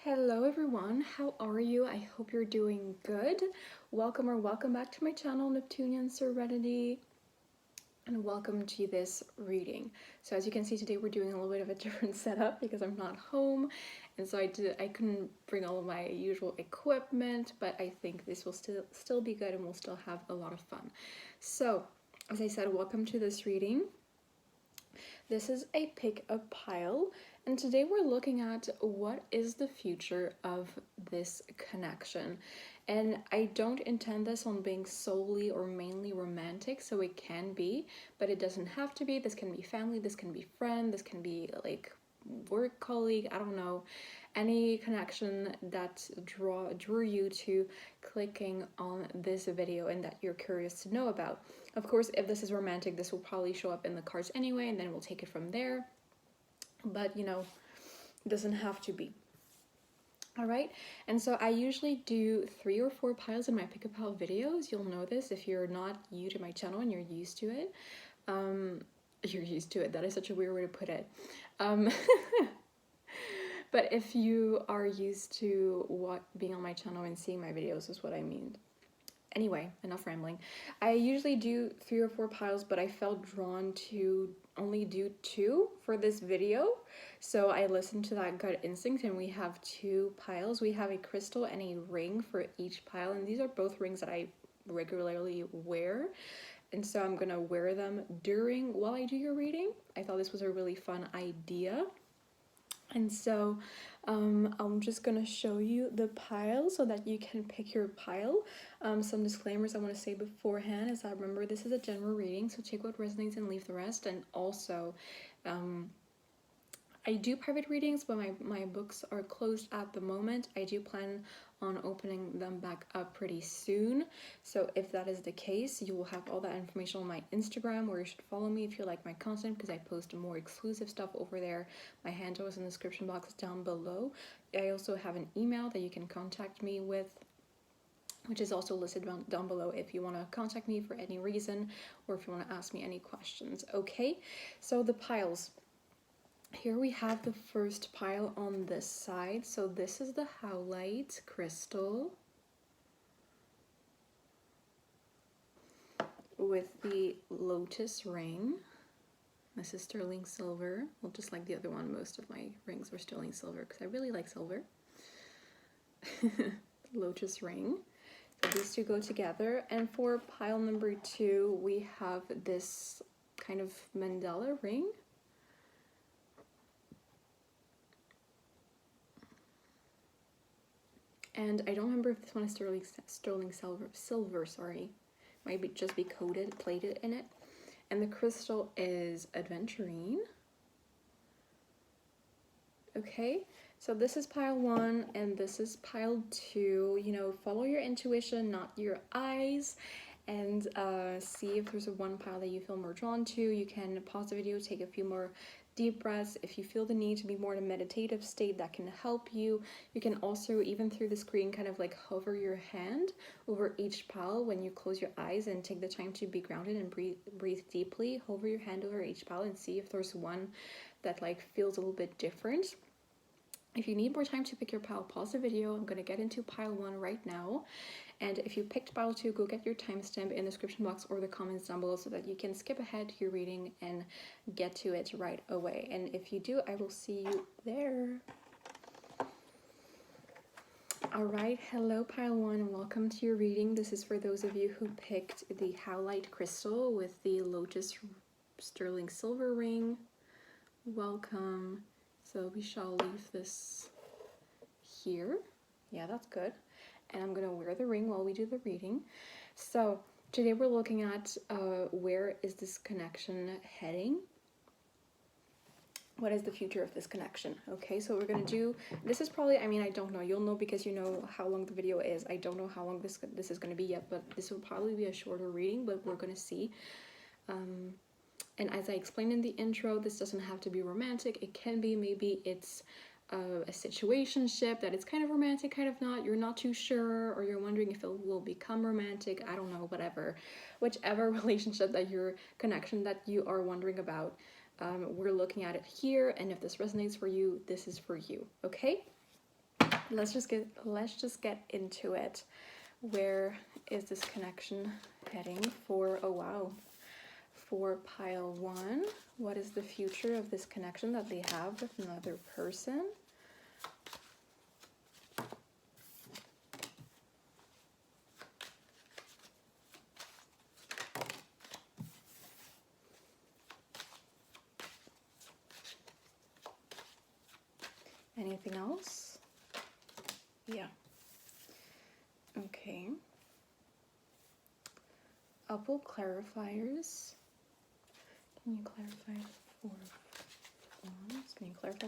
Hello everyone, how are you? I hope you're doing good. Welcome back to my channel, Neptunian Serenity, and welcome to this reading. So as you can see, today we're doing a little bit of a different setup because I'm not home, and so I couldn't bring all of my usual equipment, but I think this will still be good and we'll still have a lot of fun. So as I said, welcome to this reading. This is a pick a pile, and today we're looking at what is the future of this connection. And I don't intend this on being solely or mainly romantic, so it can be, but it doesn't have to be. This can be family, this can be friend, this can be like work colleague, I don't know, any connection that drew you to clicking on this video and that you're curious to know about. Of course, if this is romantic, this will probably show up in the cards anyway, and then we'll take it from there. But you know, it doesn't have to be. All right, and so I usually do 3 or 4 piles in my pick a pile videos. You'll know this if you're not new to my channel and you're used to it. You're used to it. That is such a weird way to put it. But if you are used to being on my channel and seeing my videos is what I mean. Anyway, enough rambling. I usually do 3 or 4 piles, but I felt drawn to only do 2 for this video. So I listened to that gut instinct, and we have 2 piles. We have a crystal and a ring for each pile, and these are both rings that I regularly wear. And so I'm gonna wear them while I do your reading. I thought this was a really fun idea. And so I'm just gonna show you the pile so that you can pick your pile. Some disclaimers I want to say beforehand is that, remember, this is a general reading, so take what resonates and leave the rest. And also I do private readings, but my books are closed at the moment. I do plan on opening them back up pretty soon. So if that is the case, you will have all that information on my Instagram, where you should follow me if you like my content, because I post more exclusive stuff over there. My handle is in the description box down below. I also have an email that you can contact me with, which is also listed down below if you want to contact me for any reason, or if you want to ask me any questions. Okay, so the piles. Here we have the first pile on this side. So this is the Howlite crystal with the lotus ring. This is sterling silver. Well, just like the other one, most of my rings were sterling silver because I really like silver. Lotus ring. So these two go together. And for pile number 2, we have this kind of mandala ring. And I don't remember if this one is sterling silver, sorry. Might just be plated in it. And the crystal is Adventurine. Okay, so this is pile 1 and this is pile 2. You know, follow your intuition, not your eyes, and see if there's one pile that you feel more drawn to. You can pause the video, take a few more deep breaths. If you feel the need to be more in a meditative state, that can help you. You can also, even through the screen, kind of like hover your hand over each pile when you close your eyes and take the time to be grounded and breathe deeply. Hover your hand over each pile and see if there's one that like feels a little bit different. If you need more time to pick your pile, pause the video. I'm going to get into pile 1 right now. And if you picked pile 2, go get your timestamp in the description box or the comments down below so that you can skip ahead to your reading and get to it right away. And if you do, I will see you there. All right, hello pile 1 and welcome to your reading. This is for those of you who picked the Howlite crystal with the lotus sterling silver ring. Welcome. So we shall leave this here. Yeah, that's good. And I'm going to wear the ring while we do the reading. So today we're looking at where is this connection heading? What is the future of this connection? Okay, so we're going to do, this is probably, I mean, I don't know. You'll know because you know how long the video is. I don't know how long this is going to be yet, but this will probably be a shorter reading, but we're going to see. And as I explained in the intro, this doesn't have to be romantic. It can be, maybe it's a situationship that it's kind of romantic, kind of not. You're not too sure, or you're wondering if it will become romantic. I don't know, whatever. Whichever relationship connection that you are wondering about, we're looking at it here. And if this resonates for you, this is for you, okay? let's just get into it. Where is this connection heading for, oh wow, for pile 1? What is the future of this connection that they have with another person? Anything else? Yeah. Okay. I'll pull clarifiers. Can you clarify the Four of Wands? Can you clarify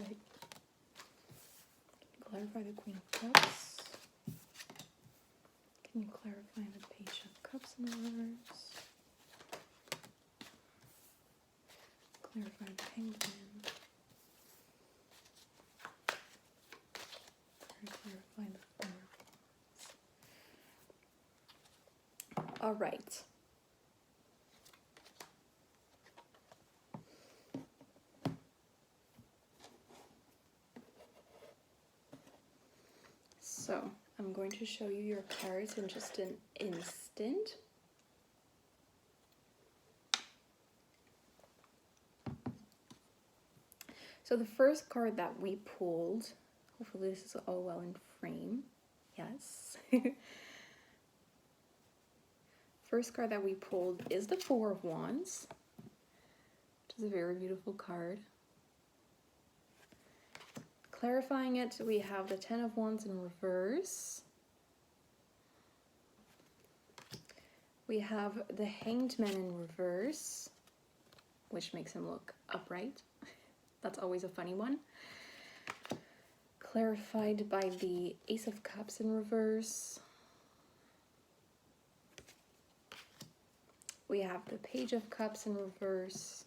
the Queen of Cups? Can you clarify the Page of Cups in reverse? Clarify the Hanged Man. Clarify the Four of Wands. All right. So I'm going to show you your cards in just an instant. So the first card that we pulled, hopefully this is all well in frame. Yes. First card that we pulled is the Four of Wands, which is a very beautiful card. Clarifying it, we have the Ten of Wands in reverse. We have the Hanged Man in reverse, which makes him look upright. That's always a funny one. Clarified by the Ace of Cups in reverse. We have the Page of Cups in reverse.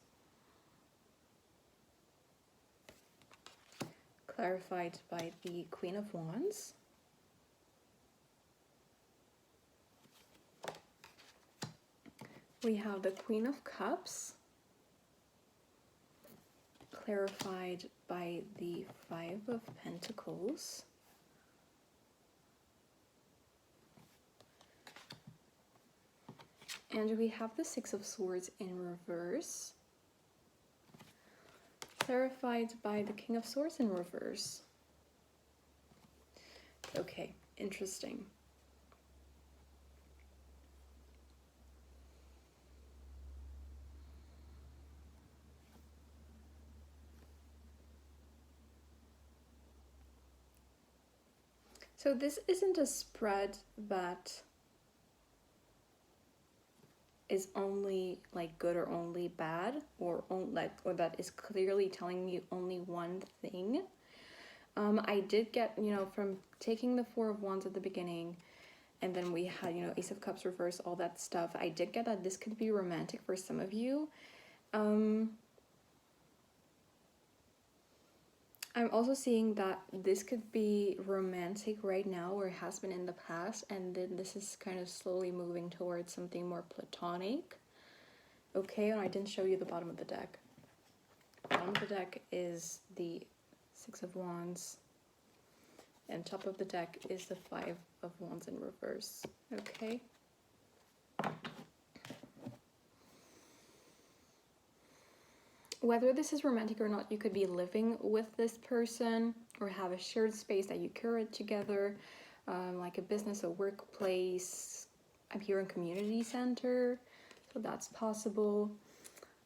Clarified by the Queen of Wands. We have the Queen of Cups, clarified by the Five of Pentacles. And we have the Six of Swords in reverse, clarified by the King of Swords in reverse. Okay, interesting. So this isn't a spread that is only like good or only bad, or that is clearly telling me only one thing. I did get, from taking the Four of Wands at the beginning, and then we had, Ace of Cups reverse, all that stuff. I did get that this could be romantic for some of you. I'm also seeing that this could be romantic right now, or has been in the past, and then this is kind of slowly moving towards something more platonic. Okay, and I didn't show you the bottom of the deck. The bottom of the deck is the Six of Wands, and top of the deck is the Five of Wands in reverse. Okay. Whether this is romantic or not, you could be living with this person or have a shared space that you curate together, like a business, a workplace. I'm here in community center, so that's possible.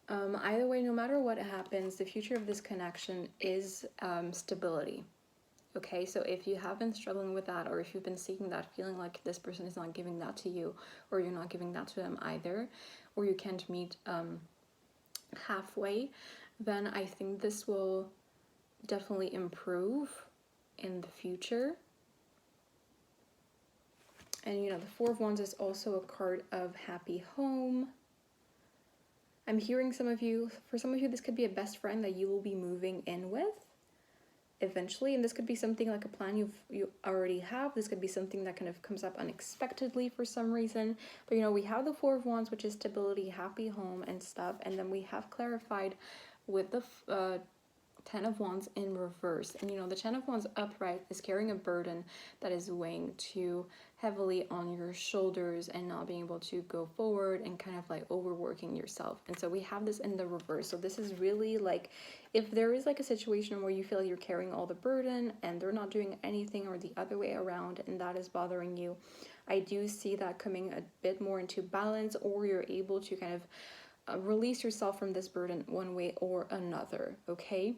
Either way, no matter what happens, the future of this connection is stability. Okay, so if you have been struggling with that, or if you've been seeking that, feeling like this person is not giving that to you, or you're not giving that to them either, or you can't meet halfway, then I think this will definitely improve in the future. And the Four of Wands is also a card of happy home. I'm hearing for some of you, this could be a best friend that you will be moving in with eventually, and this could be something like a plan you already have. This could be something that kind of comes up unexpectedly for some reason. But we have the Four of Wands, which is stability, happy home and stuff, and then we have clarified with the Ten of Wands in reverse. And you know, the Ten of Wands upright is carrying a burden that is weighing too heavily on your shoulders and not being able to go forward and kind of like overworking yourself. And so we have this in the reverse. So this is really like, if there is like a situation where you feel like you're carrying all the burden and they're not doing anything, or the other way around, and that is bothering you, I do see that coming a bit more into balance, or you're able to kind of release yourself from this burden one way or another, okay?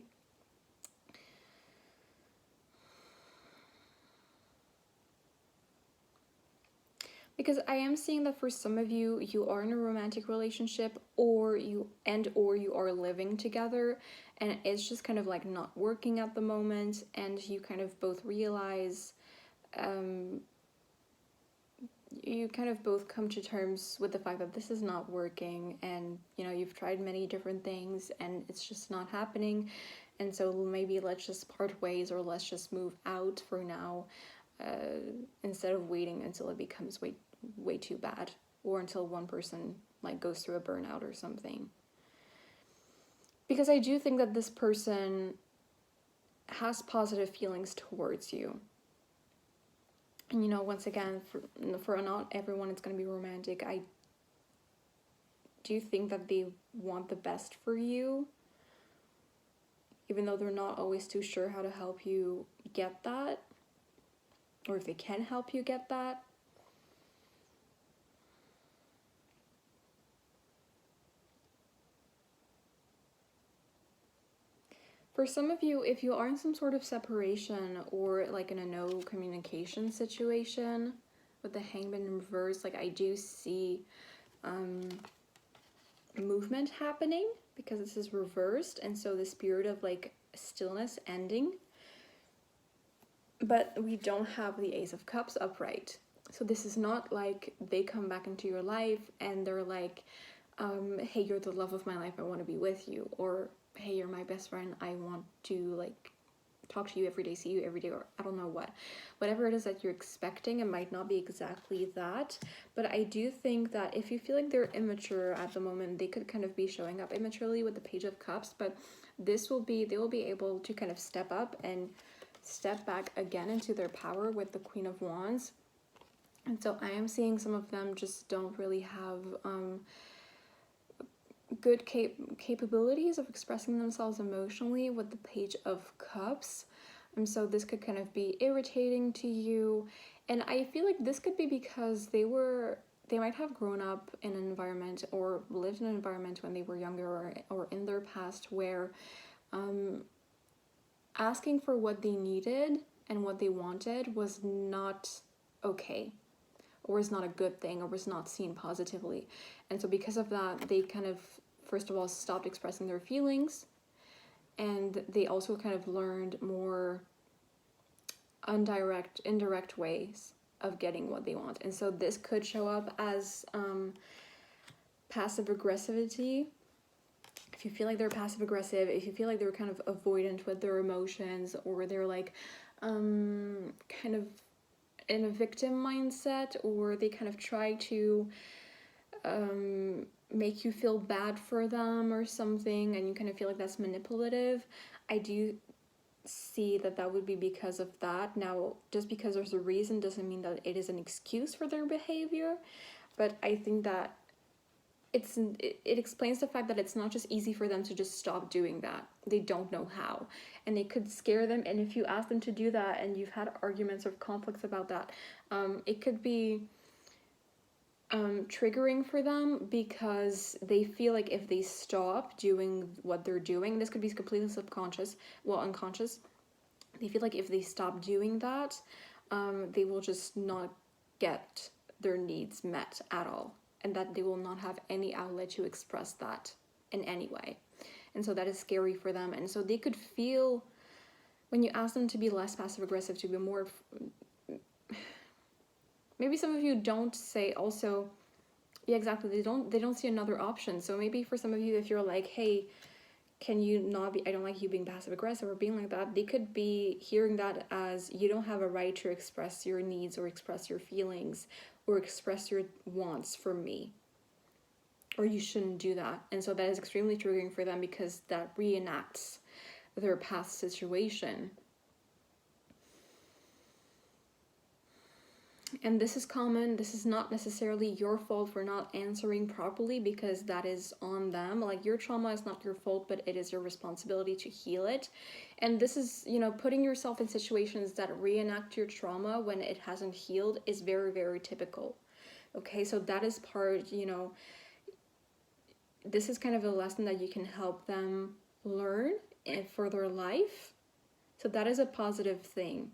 Because I am seeing that for some of you, you are in a romantic relationship, or you are living together, and it's just kind of like not working at the moment, and you kind of both realize, you kind of both come to terms with the fact that this is not working, and you know, you've tried many different things and it's just not happening, and so maybe let's just part ways, or let's just move out for now, instead of waiting until it becomes way too bad, or until one person like goes through a burnout or something. Because I do think that this person has positive feelings towards you. And you know, once again, for not everyone it's going to be romantic. I do think that they want the best for you, even though they're not always too sure how to help you get that, or if they can help you get that. For some of you, if you are in some sort of separation, or like in a no communication situation with the Hangman in reverse, like I do see movement happening, because this is reversed, and so the spirit of like stillness ending. But we don't have the Ace of Cups upright. So this is not like they come back into your life and they're like, hey, you're the love of my life, I want to be with you, or hey, you're my best friend, I want to like talk to you every day, see you every day, or I don't know what. Whatever it is that you're expecting, it might not be exactly that, but I do think that if you feel like they're immature at the moment, they could kind of be showing up immaturely with the Page of Cups, but they will be able to kind of step up and step back again into their power with the Queen of Wands. And so I am seeing some of them just don't really have good capabilities of expressing themselves emotionally with the Page of Cups. And so this could kind of be irritating to you. And I feel like this could be because they might have grown up in an environment, or lived in an environment when they were younger, or in their past, where asking for what they needed and what they wanted was not okay, or was not a good thing, or was not seen positively. And so because of that, they kind of, first of all, stopped expressing their feelings, and they also kind of learned more indirect ways of getting what they want. And so this could show up as passive aggressivity. If you feel like they're passive aggressive, if you feel like they're kind of avoidant with their emotions, or they're like kind of in a victim mindset, or they kind of try to make you feel bad for them or something, and you kind of feel like that's manipulative, I do see that would be because of that. Now, just because there's a reason doesn't mean that it is an excuse for their behavior, but I think that it explains the fact that it's not just easy for them to just stop doing that. They don't know how, and it could scare them. And if you ask them to do that, and you've had arguments or conflicts about that, it could be triggering for them, because they feel like if they stop doing what they're doing, this could be completely subconscious, well, unconscious. They feel like if they stop doing that, they will just not get their needs met at all, and that they will not have any outlet to express that in any way. And so that is scary for them. And so they could feel, when you ask them to be less passive aggressive, to be more, maybe some of you don't say also, yeah, exactly, they don't see another option. So maybe for some of you, if you're like, hey, can you not be, I don't like you being passive aggressive or being like that, they could be hearing that as, you don't have a right to express your needs, or express your feelings, or express your wants for me, or you shouldn't do that. And so that is extremely triggering for them, because that reenacts their past situation. And this is common. This is not necessarily your fault for not answering properly, because that is on them. Like, your trauma is not your fault, but it is your responsibility to heal it. And this is, you know, putting yourself in situations that reenact your trauma when it hasn't healed is very, very typical. Okay, so that is part, you know, this is kind of a lesson that you can help them learn for their life. So that is a positive thing.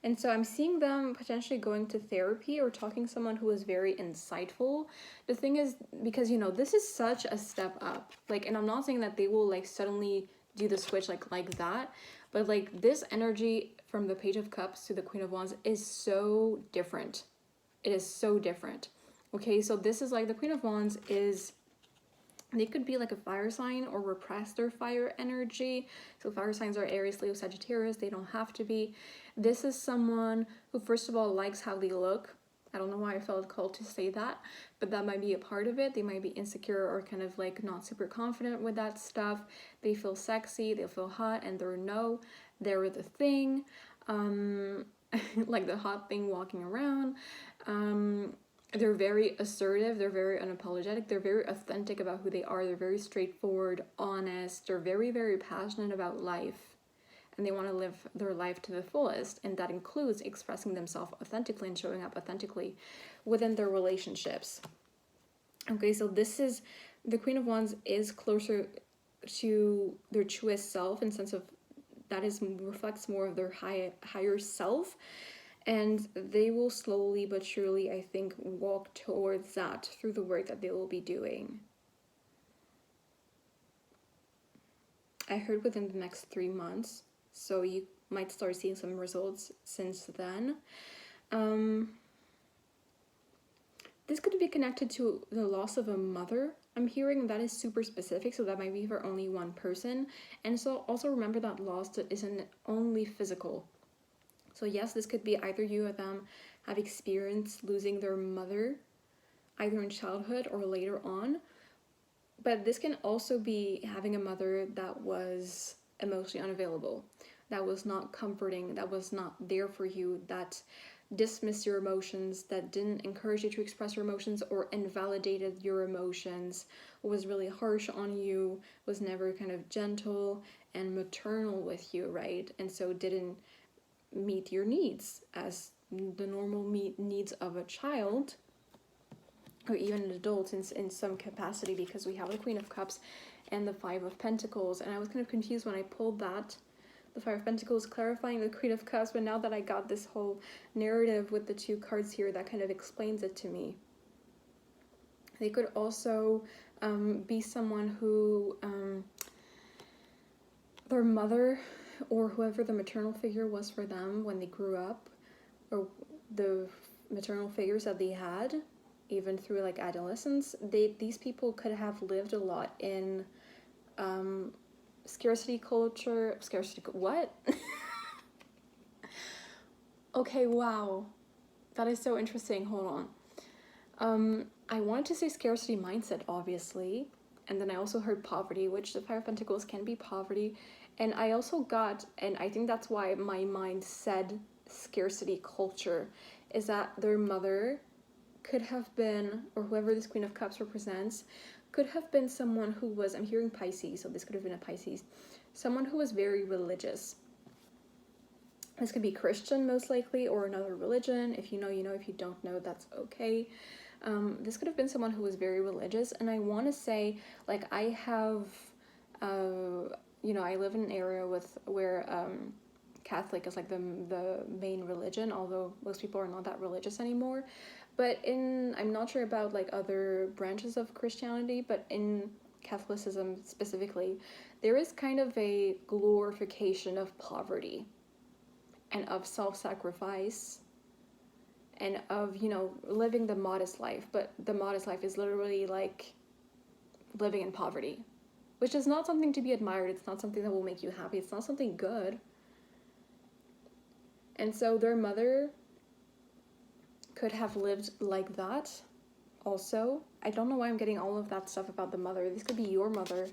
And so I'm seeing them potentially going to therapy or talking to someone who is very insightful. The thing is, because, you know, this is such a step up. Like, and I'm not saying that they will like suddenly do the switch like that, but like this energy from the Page of Cups to the Queen of Wands is so different. It is so different. Okay, so this is like the Queen of Wands is, they could be like a fire sign or repress their fire energy. So fire signs are Aries, Leo, Sagittarius. They don't have to be. This is someone who, first of all, likes how they look. I don't know why I felt called to say that, but that might be a part of it. They might be insecure or kind of like not super confident with that stuff. They feel sexy, they feel hot, and they're the thing. Like the hot thing walking around. They're very assertive, they're very unapologetic, they're very authentic about who they are, they're very straightforward, honest, they're very, very passionate about life, and they want to live their life to the fullest, and that includes expressing themselves authentically and showing up authentically within their relationships. Okay, so this is, the Queen of Wands is closer to their truest self in sense of that is reflects more of their higher self. And they will slowly but surely, I think, walk towards that through the work that they will be doing. I heard within the next 3 months, so you might start seeing some results since then. This could be connected to the loss of a mother. I'm hearing that is super specific, so that might be for only one person. And so also remember that loss isn't only physical. So yes, this could be either you or them have experienced losing their mother, either in childhood or later on. But this can also be having a mother that was emotionally unavailable, that was not comforting, that was not there for you, that dismissed your emotions, that didn't encourage you to express your emotions or invalidated your emotions, was really harsh on you, was never kind of gentle and maternal with you, right? And so didn't meet your needs as the normal needs of a child or even an adult in some capacity, because we have the Queen of Cups and the Five of Pentacles. And I was kind of confused when I pulled that, the Five of Pentacles clarifying the Queen of Cups, but now that I got this whole narrative with the two cards here, that kind of explains it to me. They could also be someone who their mother or whoever the maternal figure was for them when they grew up, or the maternal figures that they had, even through like adolescence, these people could have lived a lot in scarcity culture. What? Okay, wow. That is so interesting. Hold on. I wanted to say scarcity mindset, obviously, and then I also heard poverty, which the Five of Pentacles can be poverty. And I also got, and I think that's why my mind said scarcity culture, is that their mother could have been, or whoever this Queen of Cups represents, could have been someone who was, I'm hearing Pisces, so this could have been a Pisces, someone who was very religious. This could be Christian, most likely, or another religion. If you know, you know. If you don't know, that's okay. This could have been someone who was very religious. And I want to say, like, I have... you know, I live in an area where Catholic is like the main religion, although most people are not that religious anymore. But I'm not sure about like other branches of Christianity, but in Catholicism specifically, there is kind of a glorification of poverty and of self-sacrifice and of, you know, living the modest life. But the modest life is literally like living in poverty, which is not something to be admired. It's not something that will make you happy. It's not something good. And so their mother could have lived like that also. I don't know why I'm getting all of that stuff about the mother. This could be your mother.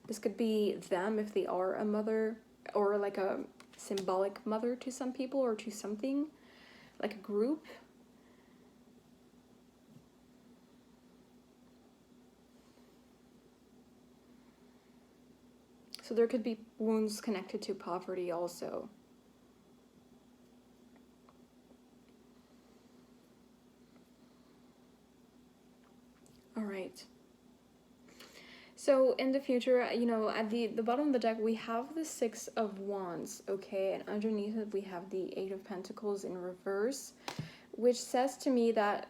This could be them if they are a mother. or like a symbolic mother to some people or to something, like a group. So there could be wounds connected to poverty also. All right. So in the future, you know, at the bottom of the deck, we have the Six of Wands, okay? And underneath it, we have the Eight of Pentacles in reverse, which says to me that,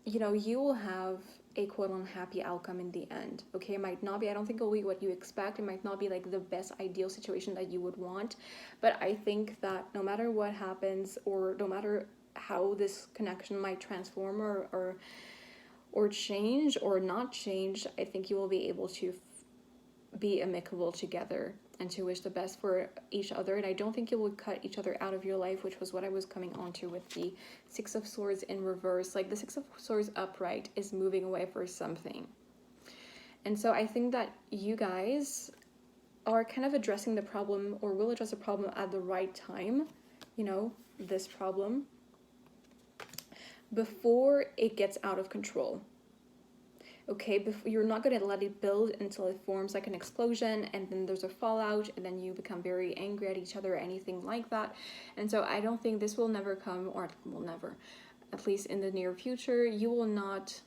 you know, you will have a quote-unquote happy outcome in the end, okay? It might not be, I don't think it'll be what you expect. It might not be like the best ideal situation that you would want, but I think that no matter what happens, or no matter how this connection might transform or change or not change, I think you will be able to be amicable together and to wish the best for each other. And I don't think you will cut each other out of your life, which was what I was coming on to with the Six of Swords in reverse. Like the Six of Swords upright is moving away for something. And so I think that you guys are kind of addressing the problem, or will address the problem at the right time, you know, this problem, before it gets out of control. Okay, you're not going to let it build until it forms like an explosion, and then there's a fallout, and then you become very angry at each other or anything like that. And so I don't think this will never come, or will never, at least in the near future. You will not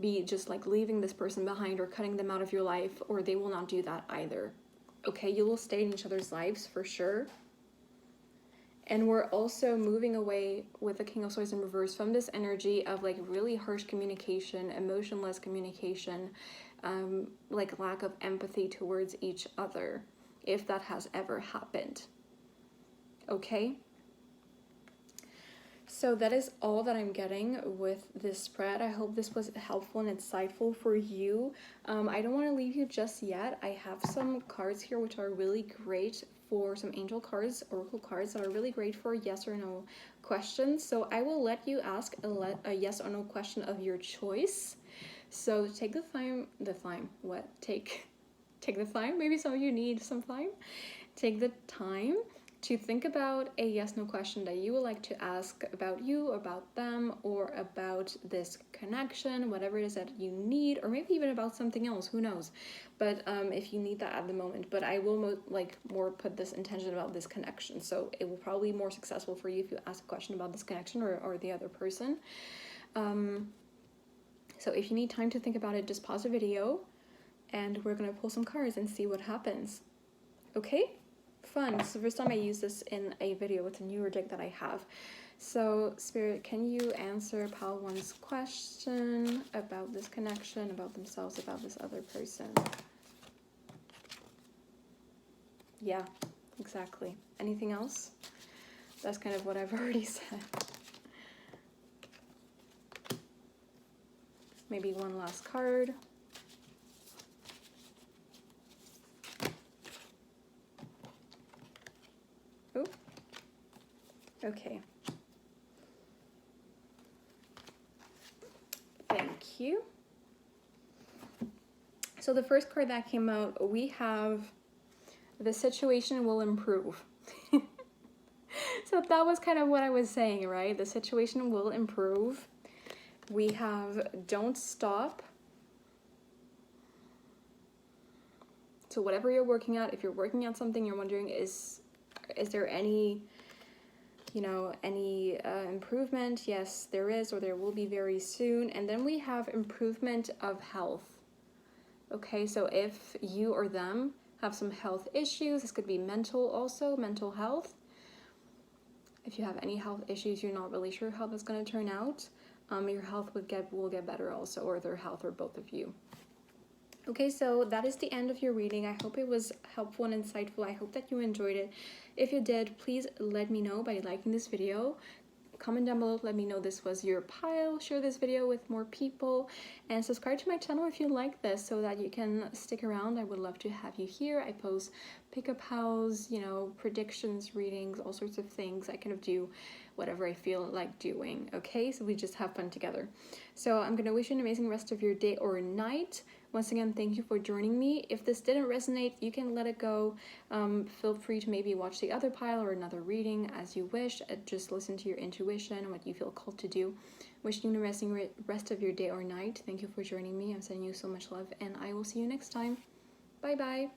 be just like leaving this person behind or cutting them out of your life, or they will not do that either. Okay, you will stay in each other's lives for sure. And we're also moving away with the King of Swords in reverse from this energy of like really harsh communication, emotionless communication, like lack of empathy towards each other, if that has ever happened. Okay? So that is all that I'm getting with this spread. I hope this was helpful and insightful for you. I don't want to leave you just yet. I have some cards here which are really great for some angel cards, oracle cards that are really great for yes or no questions. So I will let you ask a yes or no question of your choice. So take the time, take the time. Maybe some of you need some time. Take the time to think about a yes/no question that you would like to ask about you, about them, or about this connection, whatever it is that you need, or maybe even about something else, who knows. But if you need that at the moment, but I will more put this intention about this connection, so it will probably be more successful for you if you ask a question about this connection or the other person. So if you need time to think about it, just pause the video and we're gonna pull some cards and see what happens. Okay? Fun. It's the first time I use this in a video with a newer deck that I have. So Spirit, can you answer Pal 1's question about this connection, about themselves, about this other person? Yeah, exactly. Anything else? That's kind of what I've already said. Maybe one last card. Oh, okay. Thank you. So the first card that came out, we have the situation will improve. So that was kind of what I was saying, right? The situation will improve. We have don't stop. So whatever you're working at, if you're working on something, you're wondering, is there any, you know, any improvement? Yes, there is, or there will be very soon. And then we have improvement of health. Okay, so if you or them have some health issues, this could be mental also, mental health. If you have any health issues, you're not really sure how that's going to turn out, your health will get better also, or their health, or both of you. Okay, so that is the end of your reading. I hope it was helpful and insightful. I hope that you enjoyed it. If you did, please let me know by liking this video. Comment down below, let me know this was your pile. Share this video with more people, and subscribe to my channel if you like this so that you can stick around. I would love to have you here. I post pick up house, you know, predictions, readings, all sorts of things. I kind of do whatever I feel like doing, okay? So we just have fun together. So I'm gonna wish you an amazing rest of your day or night. Once again, thank you for joining me. If this didn't resonate, you can let it go. Feel free to maybe watch the other pile or another reading as you wish. Just listen to your intuition and what you feel called to do. Wishing you the rest of your day or night. Thank you for joining me. I'm sending you so much love, and I will see you next time. Bye bye.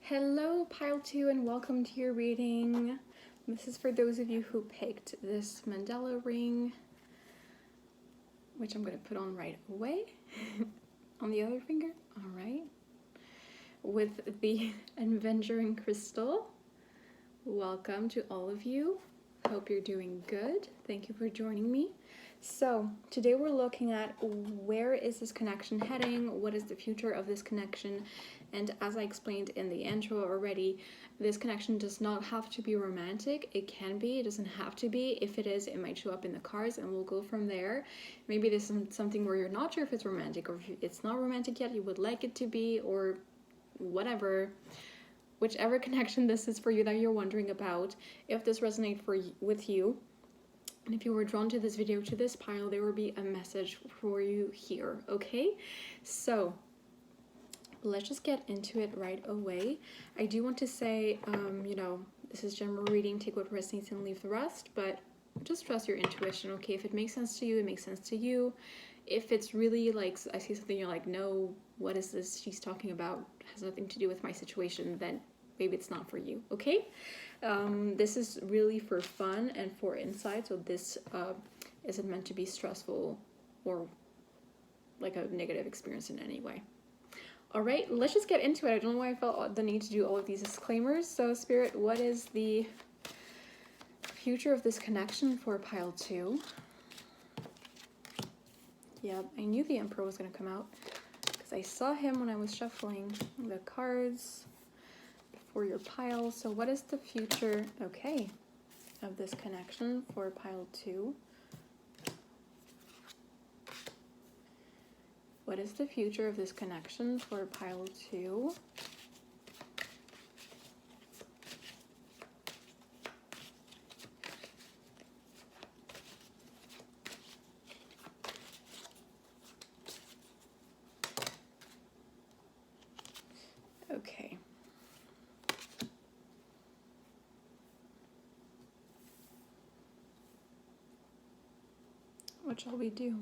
Hello, Pile 2, and welcome to your reading. This is for those of you who picked this mandala ring, which I'm going to put on right away on the other finger. All right. With the Adventurine crystal. Welcome to all of you. Hope you're doing good. Thank you for joining me. So today we're looking at where is this connection heading? What is the future of this connection? And as I explained in the intro already, this connection does not have to be romantic. It can be, it doesn't have to be. If it is, it might show up in the cards and we'll go from there. Maybe this is something where you're not sure if it's romantic, or if it's not romantic yet, you would like it to be, or whatever. Whichever connection this is for you that you're wondering about, if this resonates with you, and if you were drawn to this video, to this pile, there will be a message for you here, okay? So let's just get into it right away. I do want to say, you know, this is general reading, take what resonates and leave the rest, but just trust your intuition, okay? If it makes sense to you, it makes sense to you. If it's really like, I see something, you're like, no, what is this she's talking about? It has nothing to do with my situation, then maybe it's not for you, okay? This is really for fun and for insight, so this isn't meant to be stressful or like a negative experience in any way. All right, let's just get into it. I don't know why I felt the need to do all of these disclaimers. So Spirit, what is the future of this connection for pile 2? Yep, I knew the Emperor was going to come out because I saw him when I was shuffling the cards for your pile. So what is the future, okay, of this connection for pile 2? What is the future of this connection for pile 2? Okay. What shall we do?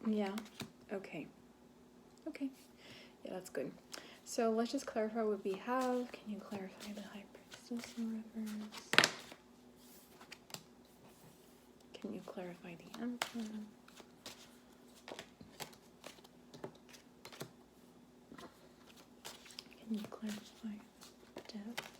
Yeah, okay. Okay, yeah, that's good. So let's just clarify what we have. Can you clarify the High Priestess in reverse? Can you clarify the Emperor? Can you clarify Death?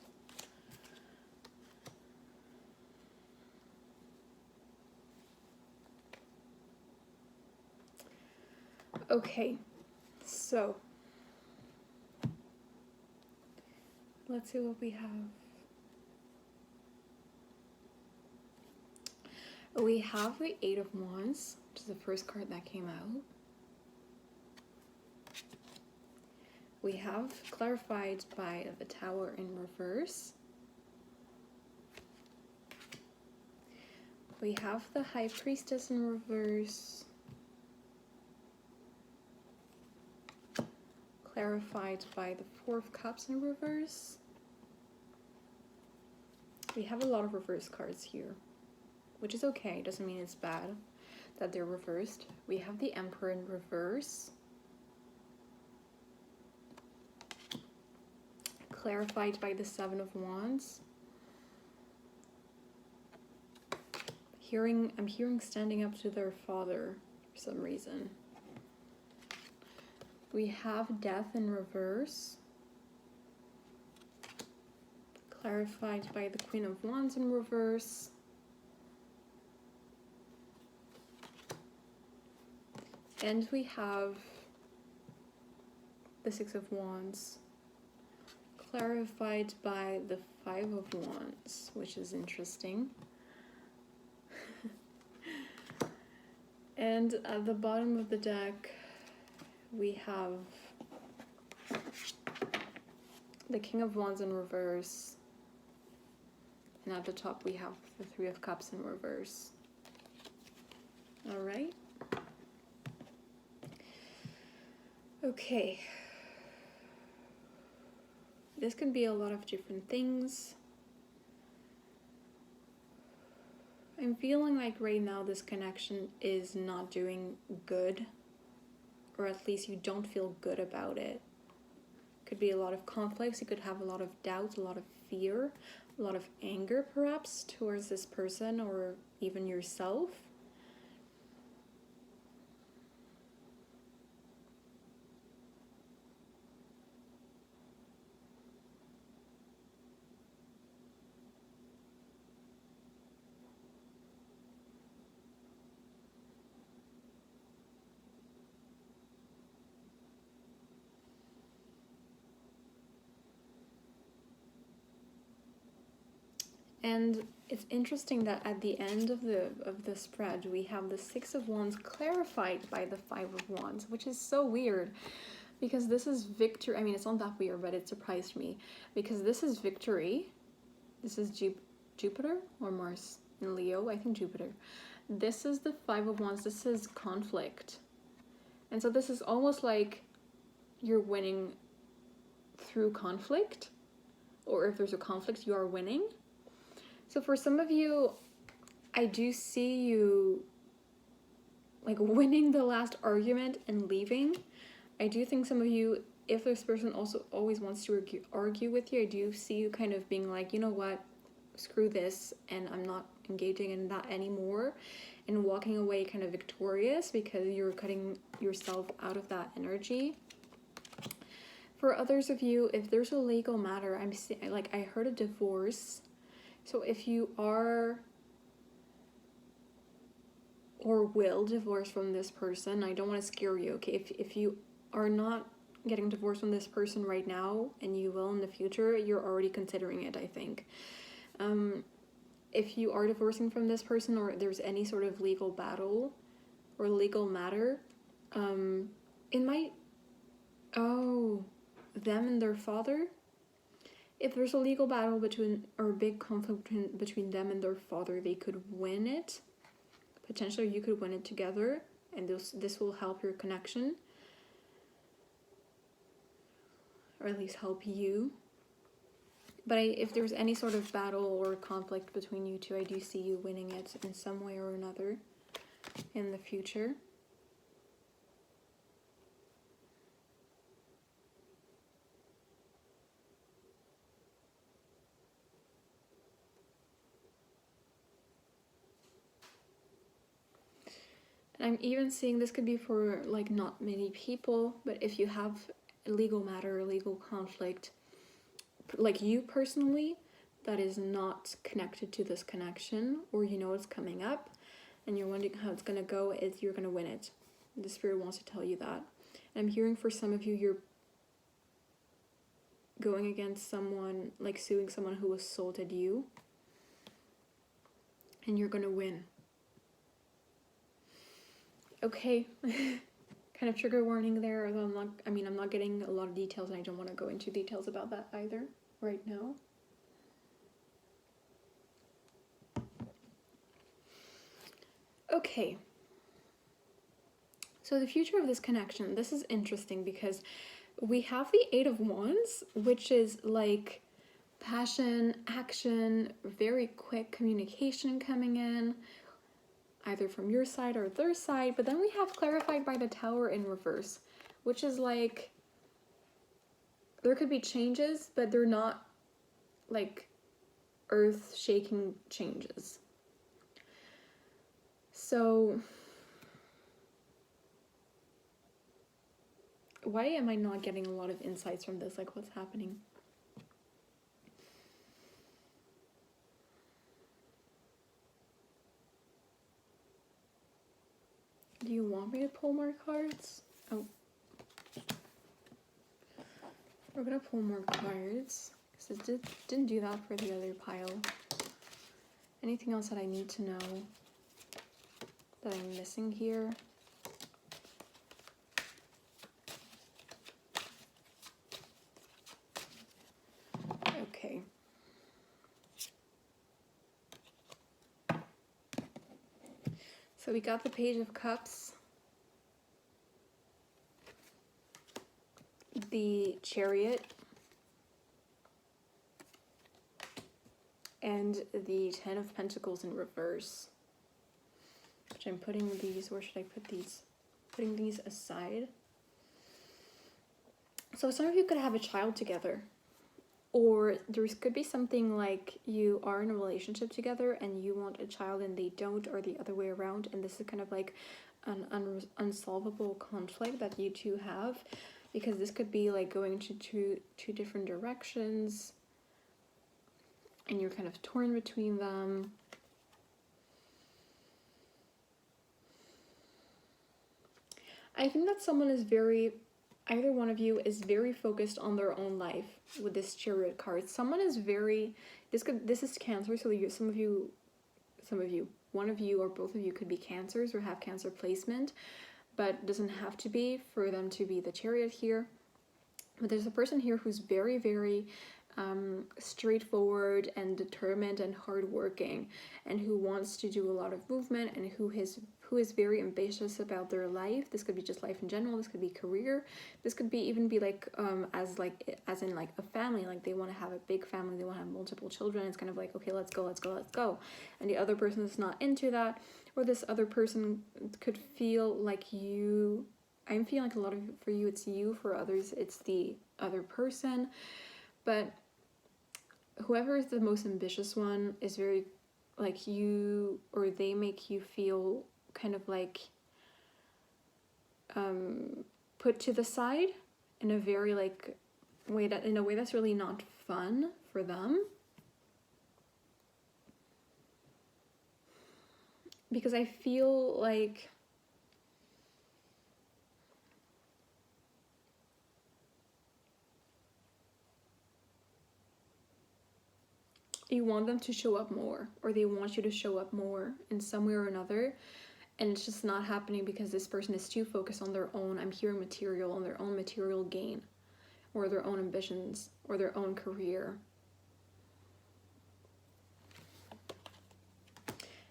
Okay, so let's see what we have. We have the 8 of Wands, which is the first card that came out. We have clarified by the Tower in reverse. We have the High Priestess in reverse. Clarified by the 4 of Cups in reverse. We have a lot of reverse cards here, which is okay. Doesn't mean it's bad that they're reversed. We have the Emperor in reverse. Clarified by the 7 of Wands. I'm hearing standing up to their father for some reason. We have Death in reverse. Clarified by the Queen of Wands in reverse. And we have the 6 of Wands. Clarified by the 5 of Wands, which is interesting. And at the bottom of the deck, we have the King of Wands in reverse. And at the top, we have the 3 of Cups in reverse. All right. Okay. This can be a lot of different things. I'm feeling like right now this connection is not doing good, or at least you don't feel good about it. Could be a lot of conflicts, you could have a lot of doubt, a lot of fear, a lot of anger perhaps towards this person or even yourself. And it's interesting that at the end of the spread, we have the Six of Wands clarified by the Five of Wands, which is so weird because this is victory. I mean, it's not that weird, but it surprised me because this is victory. This is Jupiter or Mars in Leo. I think Jupiter. This is the Five of Wands. This is conflict. And so this is almost like you're winning through conflict, or if there's a conflict, you are winning. So for some of you, I do see you like winning the last argument and leaving. I do think some of you, if this person also always wants to argue with you, I do see you kind of being like, you know what, screw this, and I'm not engaging in that anymore, and walking away kind of victorious because you're cutting yourself out of that energy. For others of you, if there's a legal matter, I heard a divorce. So if you are or will divorce from this person, I don't want to scare you, okay? If you are not getting divorced from this person right now and you will in the future, you're already considering it, I think. If you are divorcing from this person or there's any sort of legal battle or legal matter, them and their father, if there's a legal battle or a big conflict between them and their father, they could win it. Potentially you could win it together, and this will help your connection, or at least help you. But if there's any sort of battle or conflict between you two, I do see you winning it in some way or another in the future. And I'm even seeing this could be for like not many people, but if you have a legal matter or legal conflict, like you personally, that is not connected to this connection, or you know it's coming up and you're wondering how it's going to go, you're going to win it. The spirit wants to tell you that. And I'm hearing for some of you, you're going against someone, like suing someone who assaulted you, and you're going to win. Okay. Kind of trigger warning there, although I'm not getting a lot of details, and I don't want to go into details about that either right now. Okay. So the future of this connection, this is interesting because we have the Eight of Wands, which is like passion, action, very quick communication coming in, either from your side or their side. But then we have clarified by the Tower in reverse, which is like there could be changes, but they're not like earth-shaking changes. So why am I not getting a lot of insights from this? Like, what's happening? Do you want me to pull more cards? Oh. We're gonna pull more cards, because it didn't do that for the other pile. Anything else that I need to know that I'm missing here? Okay. So we got the Page of Cups, the Chariot, and the Ten of Pentacles in reverse. Which I'm putting these, where should I put these? Putting these aside. So some of you could have a child together. Or there could be something like you are in a relationship together and you want a child and they don't, or the other way around. And this is kind of like an unsolvable conflict that you two have. Because this could be like going to two different directions. And you're kind of torn between them. I think that someone is either one of you is very focused on their own life with this Chariot card. Someone is this is Cancer, so some of you, one of you or both of you could be Cancers or have Cancer placement, but doesn't have to be for them to be the Chariot here. But there's a person here who's very, very straightforward and determined and hardworking, and who wants to do a lot of movement, and who is very ambitious about their life. This could be just life in general. This could be career. This could be even be like as in like a family. Like they want to have a big family. They want to have multiple children. It's kind of like, okay, let's go. And the other person is not into that, or this other person could feel like you. I'm feeling like a lot of for you it's you. For others it's the other person, but whoever is the most ambitious one is very like you, or they make you feel kind of like put to the side in a very like way that's really not fun for them. Because I feel like you want them to show up more, or they want you to show up more in some way or another, and it's just not happening because this person is too focused on their own, I'm hearing material, on their own material gain, or their own ambitions, or their own career.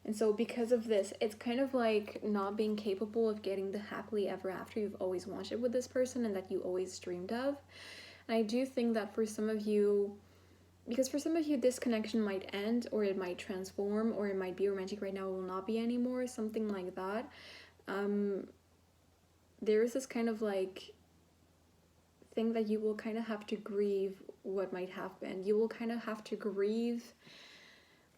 And so because of this, it's kind of like not being capable of getting the happily ever after you've always wanted with this person and that you always dreamed of. And I do think that for some of you, because for some of you this connection might end, or it might transform, or it might be romantic right now, it will not be anymore, something like that. There is this kind of like thing that you will kind of have to grieve what might happen. You will kind of have to grieve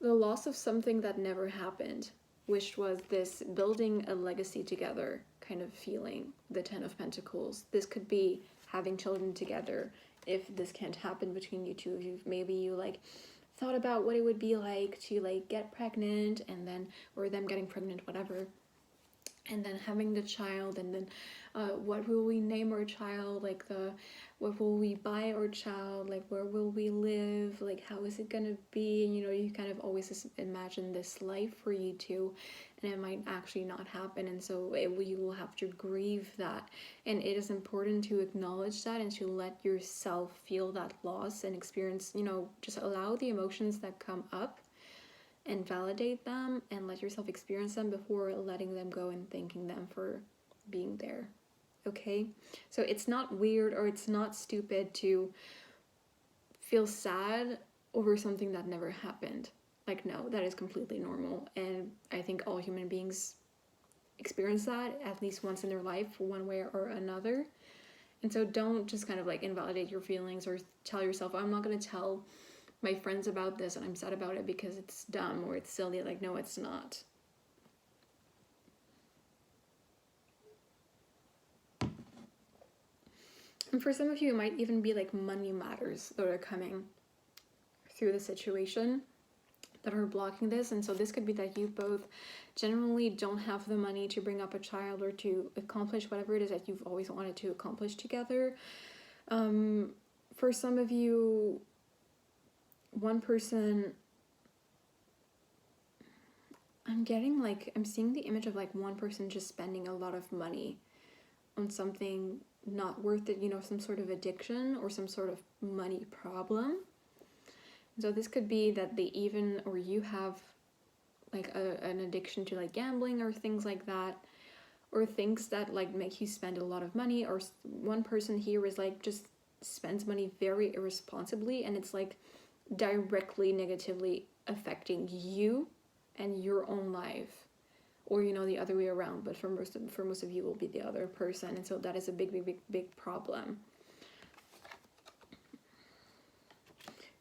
the loss of something that never happened, which was this building a legacy together kind of feeling, the Ten of Pentacles. This could be having children together. If this can't happen between you two of you, maybe you like thought about what it would be like to like get pregnant, and then, or them getting pregnant, whatever, and then having the child, and then what will we name our child, like what will we buy our child, like where will we live, like how is it gonna be, and you kind of always just imagine this life for you two, and it might actually not happen, and so you will have to grieve that. And it is important to acknowledge that and to let yourself feel that loss and experience, just allow the emotions that come up and validate them and let yourself experience them before letting them go and thanking them for being there. Okay? So it's not weird or it's not stupid to feel sad over something that never happened. Like, no, that is completely normal. And I think all human beings experience that at least once in their life, one way or another. And so don't just kind of like invalidate your feelings or tell yourself, oh, I'm not going to tell my friends about this and I'm sad about it because it's dumb or it's silly. Like, no, it's not. And for some of you, it might even be like money matters that are coming through the situation that are blocking this. And so this could be that you both generally don't have the money to bring up a child or to accomplish whatever it is that you've always wanted to accomplish together. For some of you, one person, I'm seeing the image of like one person just spending a lot of money on something not worth it, some sort of addiction or some sort of money problem. So this could be that you have like an addiction to like gambling or things like that, or things that like make you spend a lot of money, or one person here is like just spends money very irresponsibly and it's like directly negatively affecting you and your own life, or the other way around, but for most of you will be the other person. And so that is a big problem,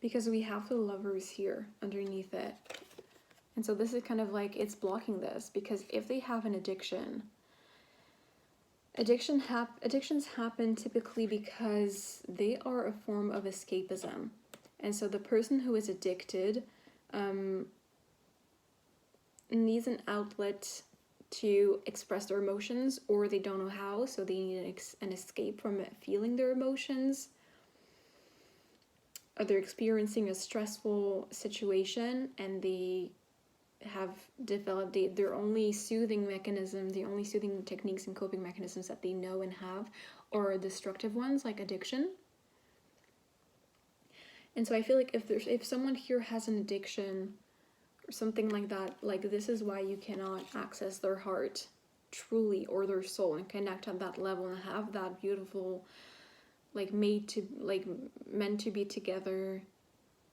because we have the Lovers here underneath it. And so this is kind of like, it's blocking this, because if they have an addiction, addictions happen typically because they are a form of escapism. And so the person who is addicted needs an outlet to express their emotions, or they don't know how, so they need an escape from feeling their emotions. Or they're experiencing a stressful situation, and they have developed their only soothing mechanism, the only soothing techniques and coping mechanisms that they know and have are destructive ones, like addiction. And so I feel like if someone here has an addiction or something like that, like, this is why you cannot access their heart truly, or their soul, and connect at that level and have that beautiful, like, meant to be together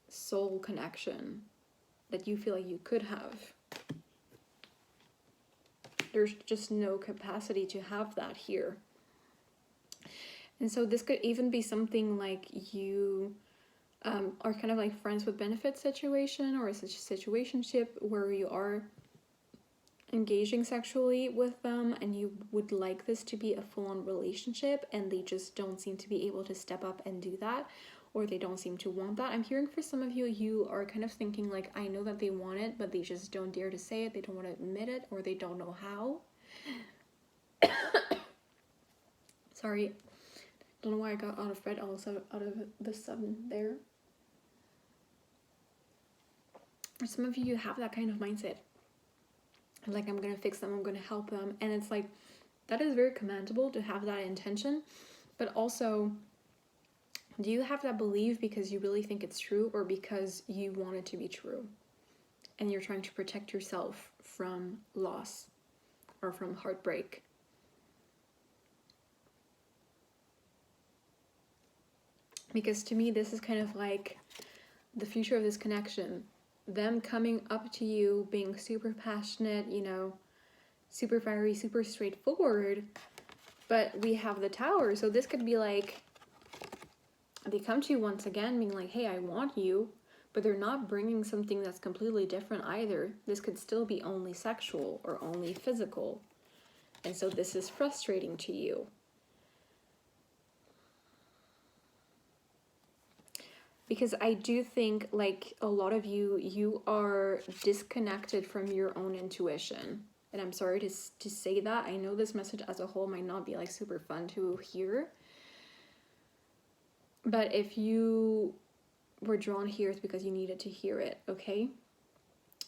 soul connection that you feel like you could have. There's just no capacity to have that here. And so this could even be something like you are kind of like friends with benefits situation, or a situationship where you are engaging sexually with them, and you would like this to be a full-on relationship, and they just don't seem to be able to step up and do that, or they don't seem to want that. I'm hearing for some of you, you are kind of thinking like, I know that they want it, but they just don't dare to say it, they don't want to admit it, or they don't know how. Sorry, don't know why I got out of red also out of the 7 there. For some of you, you have that kind of mindset. Like, I'm gonna fix them, I'm gonna help them. And it's like, that is very commendable to have that intention. But also, do you have that belief because you really think it's true, or because you want it to be true? And you're trying to protect yourself from loss or from heartbreak. Because to me, this is kind of like the future of this connection. Them coming up to you, being super passionate, super fiery, super straightforward. But we have the Tower, so this could be like, they come to you once again being like, hey, I want you, but they're not bringing something that's completely different either. This could still be only sexual or only physical. And so this is frustrating to you. Because I do think, like, a lot of you are disconnected from your own intuition. And I'm sorry to say that. I know this message as a whole might not be like super fun to hear. But if you were drawn here, it's because you needed to hear it, okay?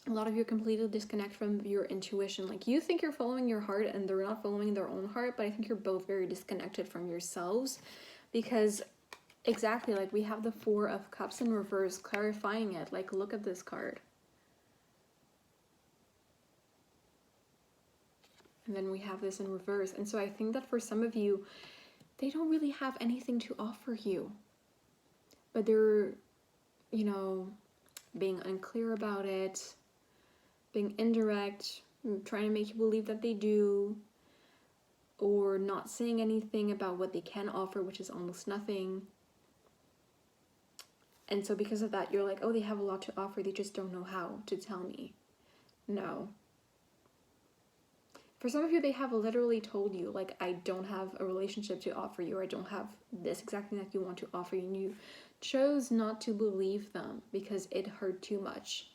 A lot of you completely disconnect from your intuition. Like, you think you're following your heart and they're not following their own heart, but I think you're both very disconnected from yourselves. Because exactly, like, we have the 4 of Cups in reverse, clarifying it. Like, look at this card. And then we have this in reverse. And so I think that for some of you, they don't really have anything to offer you. But they're, being unclear about it, being indirect, trying to make you believe that they do, or not saying anything about what they can offer, which is almost nothing. And so because of that, you're like, oh, they have a lot to offer, they just don't know how to tell me. No. For some of you, they have literally told you, like, I don't have a relationship to offer you, or I don't have this exact thing that you want to offer you, and you chose not to believe them because it hurt too much.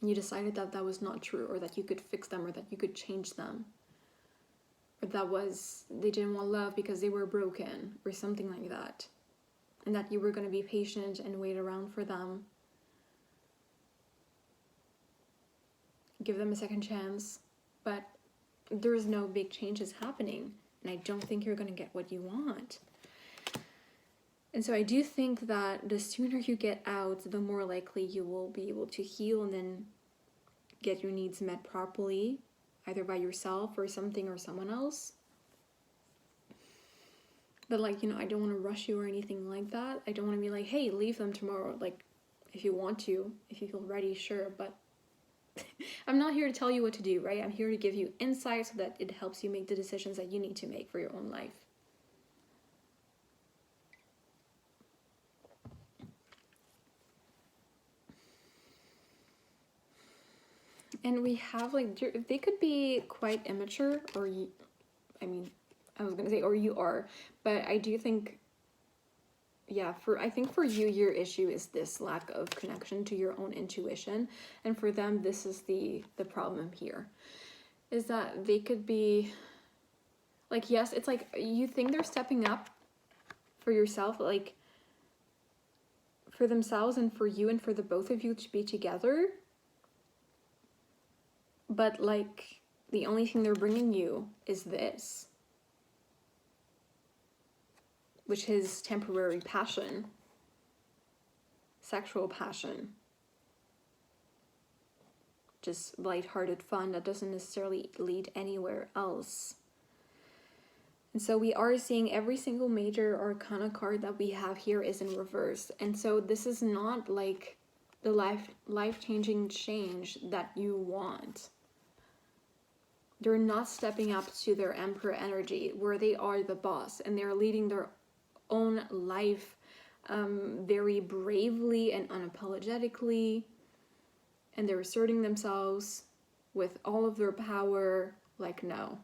And you decided that that was not true, or that you could fix them, or that you could change them. Or they didn't want love because they were broken, or something like that. And that you were going to be patient and wait around for them. Give them a second chance. But there's no big changes happening. And I don't think you're going to get what you want. And so I do think that the sooner you get out, the more likely you will be able to heal and then get your needs met properly, either by yourself or something or someone else. But, like, I don't want to rush you or anything like that. I don't want to be like, hey, leave them tomorrow. Like, if you want to, if you feel ready, sure, but I'm not here to tell you what to do, right? I'm here to give you insight so that it helps you make the decisions that you need to make for your own life. And we have, like, they could be quite immature, or I mean, I was gonna say, or you are, but I do think, yeah, I think for you, your issue is this lack of connection to your own intuition, and for them, this is the problem here, is that they could be, like, yes, it's like, you think they're stepping up for yourself, like, for themselves and for you and for the both of you to be together, but, like, the only thing they're bringing you is this, which is temporary passion, sexual passion, just lighthearted fun that doesn't necessarily lead anywhere else. And so we are seeing every single major arcana card that we have here is in reverse. And so this is not like the life-changing change that you want. They're not stepping up to their emperor energy, where they are the boss and they're leading their own life very bravely and unapologetically, and they're asserting themselves with all of their power. Like, no.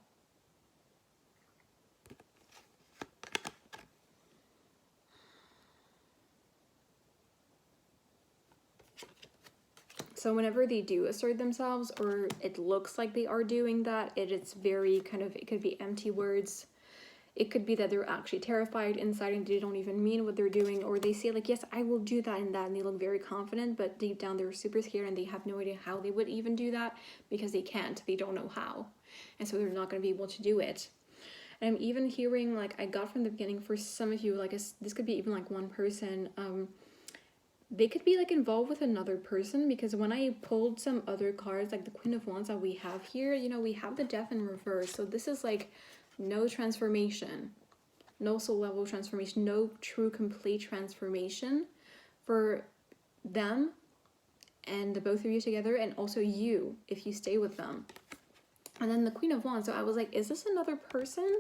So whenever they do assert themselves, or it looks like they are doing that, it's very kind of, it could be empty words. It could be that they're actually terrified inside and they don't even mean what they're doing, or they say, like, yes, I will do that and that, and they look very confident, but deep down they're super scared and they have no idea how they would even do that, because they can't, they don't know how, and so they're not going to be able to do it. And I'm even hearing, like, I got from the beginning, for some of you, like, this could be even like one person, they could be, like, involved with another person, because when I pulled some other cards, like the Queen of Wands that we have here, you know, we have the Death in reverse, so this is like no transformation, no soul level transformation, no true complete transformation for them and the both of you together, and also you if you stay with them. And then the Queen of Wands, so I was like, is this another person?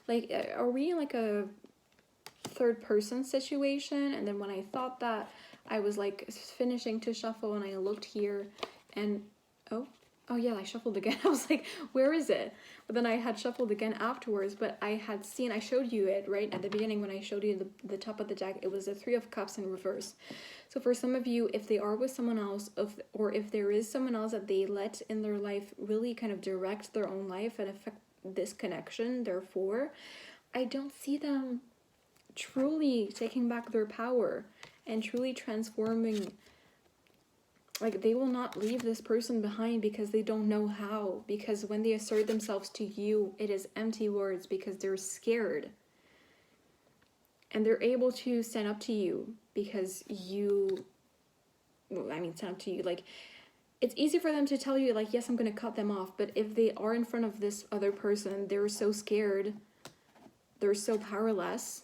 Like, are we in like a third person situation? And then when I thought that, I was like finishing to shuffle and I looked here and oh yeah, I shuffled again. I was like, where is it? But then I had shuffled again afterwards, but I showed you it right at the beginning when I showed you the top of the deck. It was the Three of Cups in reverse. So for some of you, if they are with someone else, or if there is someone else that they let in their life really kind of direct their own life and affect this connection, therefore, I don't see them truly taking back their power and truly transforming. Like, they will not leave this person behind because they don't know how. Because when they assert themselves to you, it is empty words because they're scared. And they're able to stand up to you because stand up to you. Like, it's easy for them to tell you, like, yes, I'm going to cut them off. But if they are in front of this other person, they're so scared. They're so powerless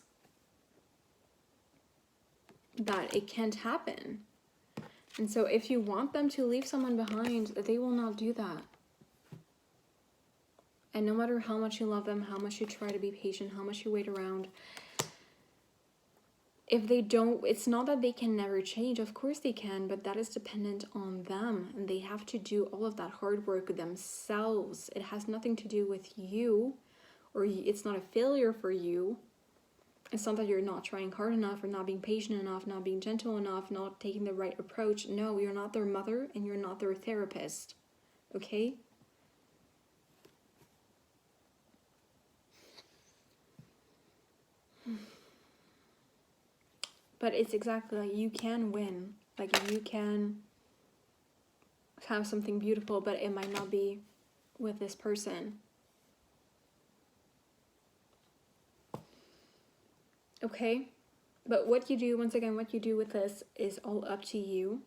that it can't happen. And so if you want them to leave someone behind, they will not do that. And no matter how much you love them, how much you try to be patient, how much you wait around, if they don't, it's not that they can never change. Of course they can, but that is dependent on them. And they have to do all of that hard work themselves. It has nothing to do with you, or it's not a failure for you. It's not that you're not trying hard enough, or not being patient enough, not being gentle enough, not taking the right approach. No, you're not their mother and you're not their therapist. Okay? But it's exactly like, you can win. Like, you can have something beautiful, but it might not be with this person. Okay? But what you do, once again, what you do with this is all up to you.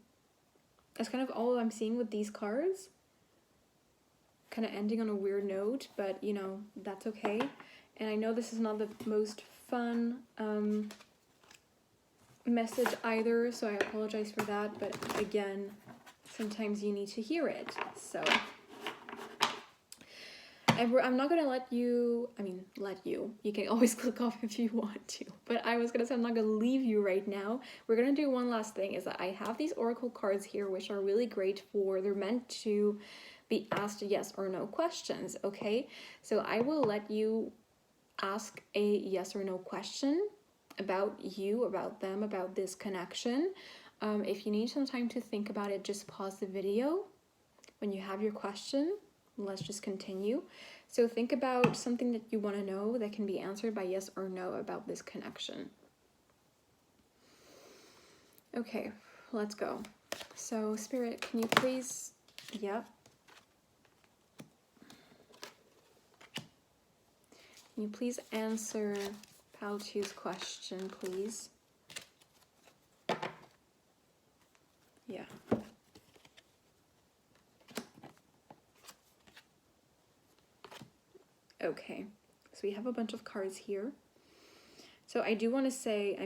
That's kind of all I'm seeing with these cards. Kind of ending on a weird note, but, you know, that's okay. And I know this is not the most fun message either, so I apologize for that, but again, sometimes you need to hear it. So I'm not gonna let you, you can always click off if you want to, but I was gonna say I'm not gonna leave you right now. We're gonna do one last thing, is that I have these oracle cards here, which are really great they're meant to be asked yes or no questions, okay? So I will let you ask a yes or no question about you, about them, about this connection. If you need some time to think about it, just pause the video when you have your question. Let's just continue. So think about something that you want to know that can be answered by yes or no about this connection. Okay, let's go. So Spirit, can you please, Can you please answer Paltu's question, please? Yeah. Okay, so we have a bunch of cards here. So I do want to say,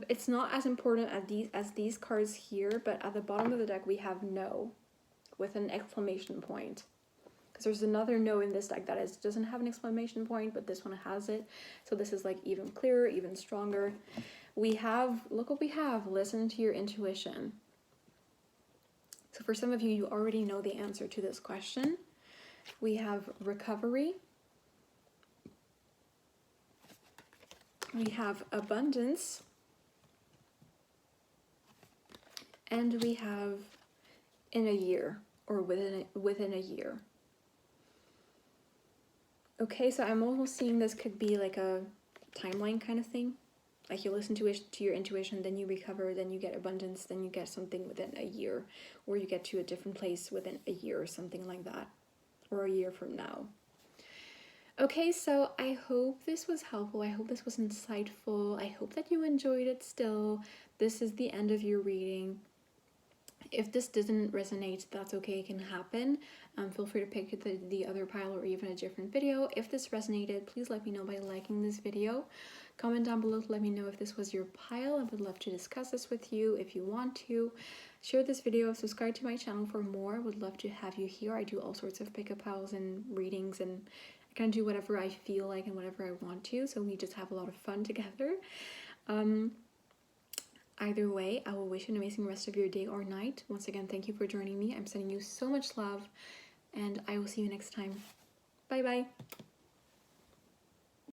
it's not as important as these cards here, but at the bottom of the deck we have no with an exclamation point. Because there's another no in this deck that doesn't have an exclamation point, but this one has it. So this is like even clearer, even stronger. Look what we have, listen to your intuition. So for some of you, you already know the answer to this question. We have recovery. We have abundance. And we have in a year, or within a year. Okay, so I'm almost seeing this could be like a timeline kind of thing. Like you listen to your intuition, then you recover, then you get abundance, then you get something within a year, or you get to a different place within a year or something like that, or a year from now. Okay, so I hope this was helpful. I hope this was insightful. I hope that you enjoyed it still. This is the end of your reading. If this doesn't resonate, that's okay, it can happen. Feel free to pick the other pile or even a different video. If this resonated, please let me know by liking this video. Comment down below to let me know if this was your pile. I would love to discuss this with you if you want to. Share this video, subscribe to my channel for more. I would love to have you here. I do all sorts of pickup piles and readings, and I kind of do whatever I feel like and whatever I want to, so we just have a lot of fun together. Either way, I will wish you an amazing rest of your day or night. Once again, thank you for joining me. I'm sending you so much love, and I will see you next time. Bye bye.